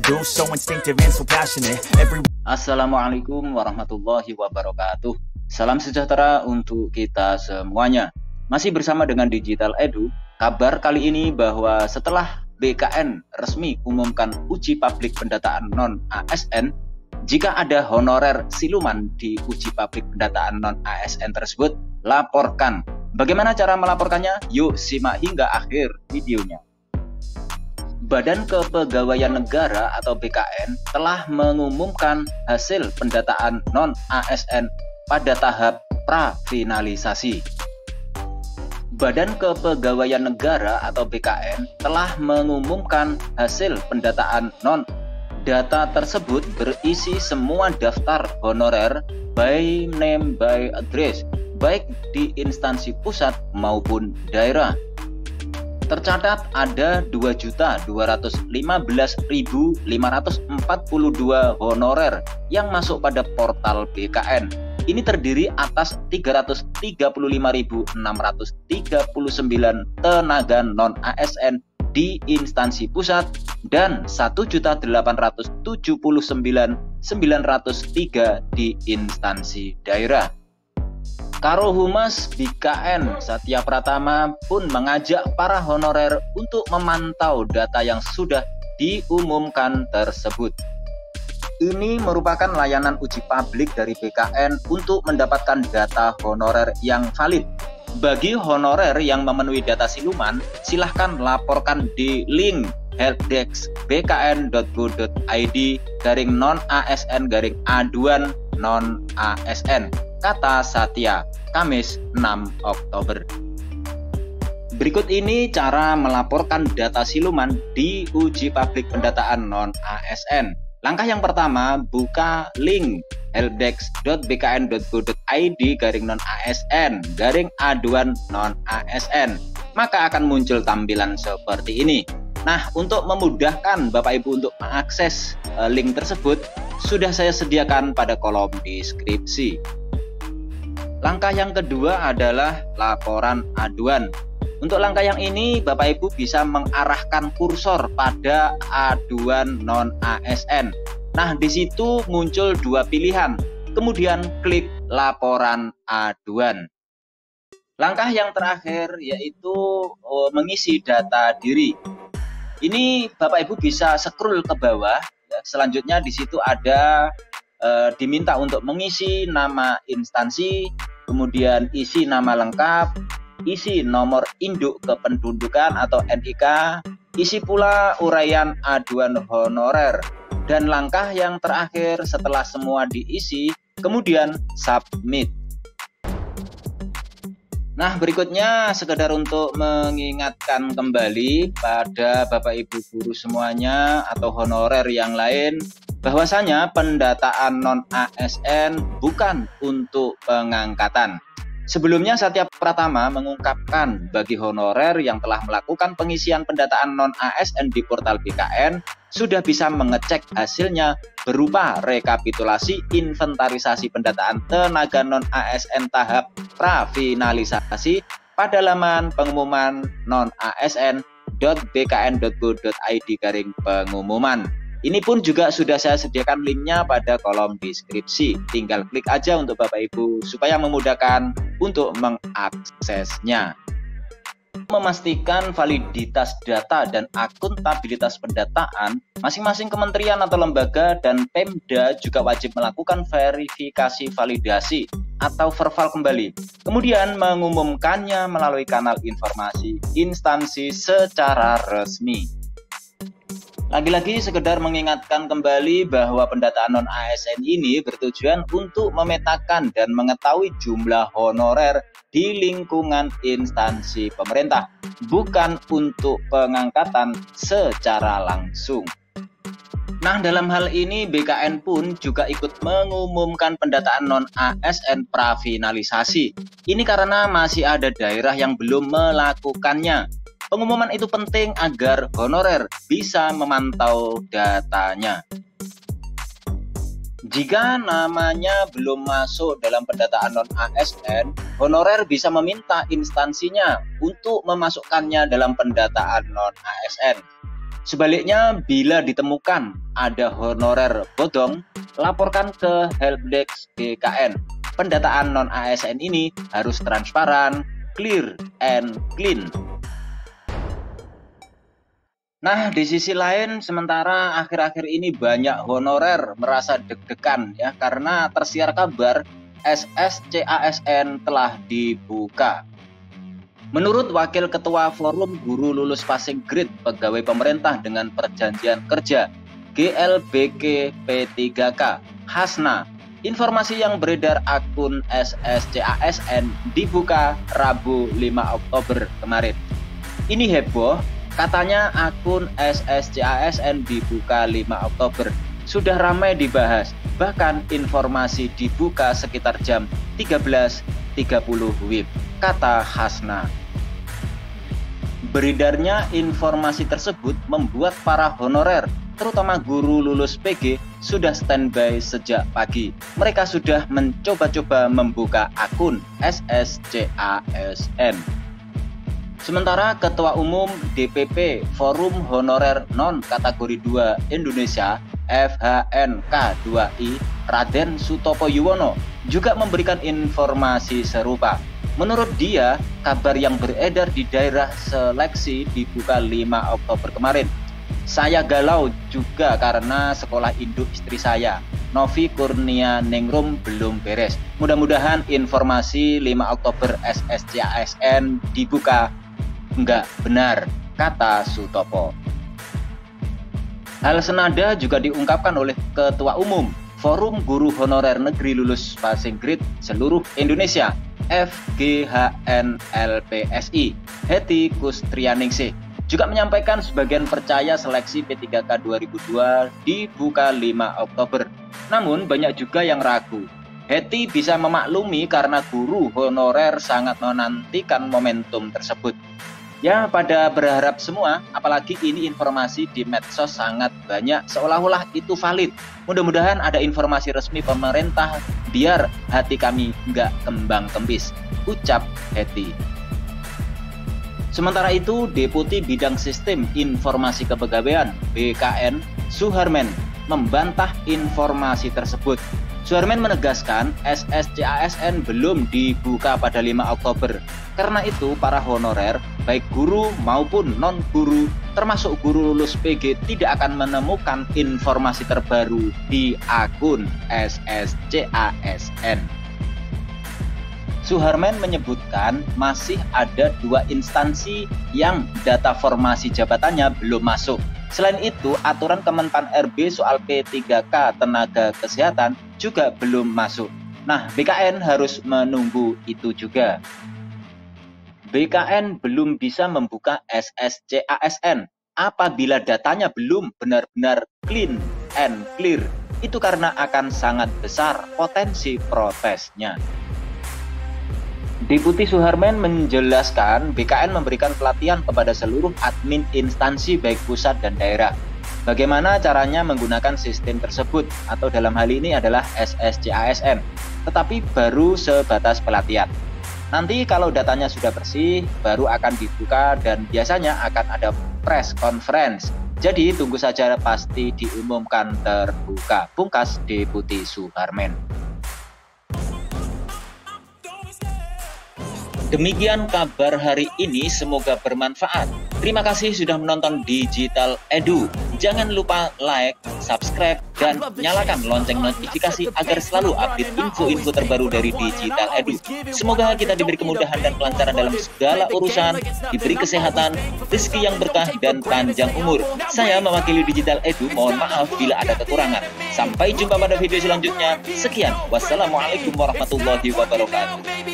do, so instinctive and so passionate. Assalamualaikum warahmatullahi wabarakatuh. Salam sejahtera untuk kita semuanya. Masih bersama dengan Digital Edu. Kabar kali ini bahwa setelah BKN resmi umumkan uji publik pendataan non-ASN, jika ada honorer siluman di uji publik pendataan non-ASN tersebut, laporkan. Bagaimana cara melaporkannya? Yuk simak hingga akhir videonya. Badan Kepegawaian Negara atau BKN telah mengumumkan hasil pendataan non-ASN pada tahap prafinalisasi. Badan Kepegawaian Negara atau BKN telah mengumumkan hasil pendataan Data tersebut berisi semua daftar honorer by name by address, baik di instansi pusat maupun daerah. Tercatat ada 2.215.542 honorer yang masuk pada portal BKN. Ini terdiri atas 335.639 tenaga non-ASN di instansi pusat dan 1.879.903 di instansi daerah. Karo Humas BKN Satya Pratama pun mengajak para honorer untuk memantau data yang sudah diumumkan tersebut. Ini merupakan layanan uji publik dari BKN untuk mendapatkan data honorer yang valid. Bagi honorer yang memenuhi data siluman, silahkan laporkan di link helpdesk.bkn.go.id/non-ASN/aduan non-ASN, kata Satya, Kamis 6 Oktober. Berikut ini cara melaporkan data siluman di uji publik pendataan non-ASN. Langkah yang pertama, buka link helpdesk.bkn.go.id/non-ASN/aduan non-ASN. Maka akan muncul tampilan seperti ini. Nah, untuk memudahkan Bapak Ibu untuk mengakses link tersebut, sudah saya sediakan pada kolom deskripsi. Langkah yang kedua adalah laporan aduan. Untuk langkah yang ini, Bapak Ibu bisa mengarahkan kursor pada aduan non-ASN. Nah, di situ muncul dua pilihan. Kemudian klik laporan aduan. Langkah yang terakhir yaitu mengisi data diri. Ini Bapak Ibu bisa scroll ke bawah. Selanjutnya di situ ada diminta untuk mengisi nama instansi, kemudian isi nama lengkap, isi nomor induk kependudukan atau NIK, isi pula uraian aduan honorer. Dan langkah yang terakhir setelah semua diisi, kemudian submit. Nah, berikutnya sekedar untuk mengingatkan kembali pada Bapak Ibu guru semuanya atau honorer yang lain, bahwasanya pendataan non-ASN bukan untuk pengangkatan. Sebelumnya Satya Pratama mengungkapkan bagi honorer yang telah melakukan pengisian pendataan non-ASN di portal BKN sudah bisa mengecek hasilnya berupa rekapitulasi inventarisasi pendataan tenaga non-ASN tahap prafinalisasi pada laman pengumuman non-asn.bkn.go.id/pengumuman. Ini pun juga sudah saya sediakan linknya pada kolom deskripsi. Tinggal klik aja untuk Bapak Ibu supaya memudahkan untuk mengaksesnya. Memastikan validitas data dan akuntabilitas pendataan, masing-masing kementerian atau lembaga dan Pemda juga wajib melakukan verifikasi validasi atau verval kembali. Kemudian mengumumkannya melalui kanal informasi instansi secara resmi. Lagi-lagi sekedar mengingatkan kembali bahwa pendataan non-ASN ini bertujuan untuk memetakan dan mengetahui jumlah honorer di lingkungan instansi pemerintah, bukan untuk pengangkatan secara langsung. Nah, dalam hal ini BKN pun juga ikut mengumumkan pendataan non-ASN prafinalisasi. Ini karena masih ada daerah yang belum melakukannya. Pengumuman itu penting agar honorer bisa memantau datanya. Jika namanya belum masuk dalam pendataan non-ASN, honorer bisa meminta instansinya untuk memasukkannya dalam pendataan non-ASN. Sebaliknya, bila ditemukan ada honorer bodong, laporkan ke helpdesk BKN. Pendataan non-ASN ini harus transparan, clear, and clean. Nah, di sisi lain, sementara akhir-akhir ini banyak honorer merasa deg-degan ya karena tersiar kabar SSCASN telah dibuka. Menurut Wakil Ketua Forum Guru Lulus Passing Grade Pegawai Pemerintah dengan Perjanjian Kerja GLBK P3K, Hasna, informasi yang beredar akun SSCASN dibuka Rabu 5 Oktober kemarin. Ini heboh. Katanya akun SSCASN dibuka 5 Oktober. Sudah ramai dibahas. Bahkan informasi dibuka sekitar jam 13.30 WIB, kata Hasna. Beredarnya informasi tersebut membuat para honorer, terutama guru lulus PG, sudah standby sejak pagi. Mereka sudah mencoba-coba membuka akun SSCASN. Sementara Ketua Umum DPP Forum Honorer Non Kategori 2 Indonesia FHNK2I Raden Sutopo Yuwono juga memberikan informasi serupa. Menurut dia, kabar yang beredar di daerah seleksi dibuka 5 Oktober kemarin. Saya galau juga karena sekolah induk istri saya, Novi Kurnia Ningrum, belum beres. Mudah-mudahan informasi 5 Oktober SSCASN dibuka enggak benar, kata Sutopo. Hal senada juga diungkapkan oleh Ketua Umum Forum Guru Honorer Negeri Lulus Passing Grade Seluruh Indonesia FGHNLPSI Heti Kustrianingsih, juga menyampaikan sebagian percaya seleksi P3K 2002 dibuka 5 Oktober. Namun banyak juga yang ragu. Heti bisa memaklumi karena guru honorer sangat menantikan momentum tersebut. Ya, pada berharap semua, apalagi ini informasi di medsos sangat banyak, seolah-olah itu valid. Mudah-mudahan ada informasi resmi pemerintah, biar hati kami nggak kembang kempis, ucap Heti. Sementara itu, Deputi Bidang Sistem Informasi Kepegawaian BKN Suharmen membantah informasi tersebut. Suharmen menegaskan SSCASN belum dibuka pada 5 Oktober. Karena itu, para honorer, baik guru maupun non-guru, termasuk guru lulus PG, tidak akan menemukan informasi terbaru di akun SSCASN. Suharmen menyebutkan masih ada 2 instansi yang data formasi jabatannya belum masuk. Selain itu, aturan Kemenpan RB soal P3K tenaga kesehatan juga belum masuk. Nah, BKN harus menunggu itu juga. BKN belum bisa membuka SSCASN apabila datanya belum benar-benar clean and clear. Itu karena akan sangat besar potensi protesnya. Deputi Suharmen menjelaskan BKN memberikan pelatihan kepada seluruh admin instansi baik pusat dan daerah. Bagaimana caranya menggunakan sistem tersebut atau dalam hal ini adalah SSCASN, tetapi baru sebatas pelatihan. Nanti kalau datanya sudah bersih, baru akan dibuka dan biasanya akan ada press conference. Jadi tunggu saja, pasti diumumkan terbuka, pungkas Deputi Suharmen. Demikian kabar hari ini, semoga bermanfaat. Terima kasih sudah menonton Digital Edu. Jangan lupa like, subscribe, dan nyalakan lonceng notifikasi agar selalu update info-info terbaru dari Digital Edu. Semoga kita diberi kemudahan dan kelancaran dalam segala urusan, diberi kesehatan, rezeki yang berkah, dan panjang umur. Saya mewakili Digital Edu, mohon maaf bila ada kekurangan. Sampai jumpa pada video selanjutnya. Sekian, wassalamualaikum warahmatullahi wabarakatuh.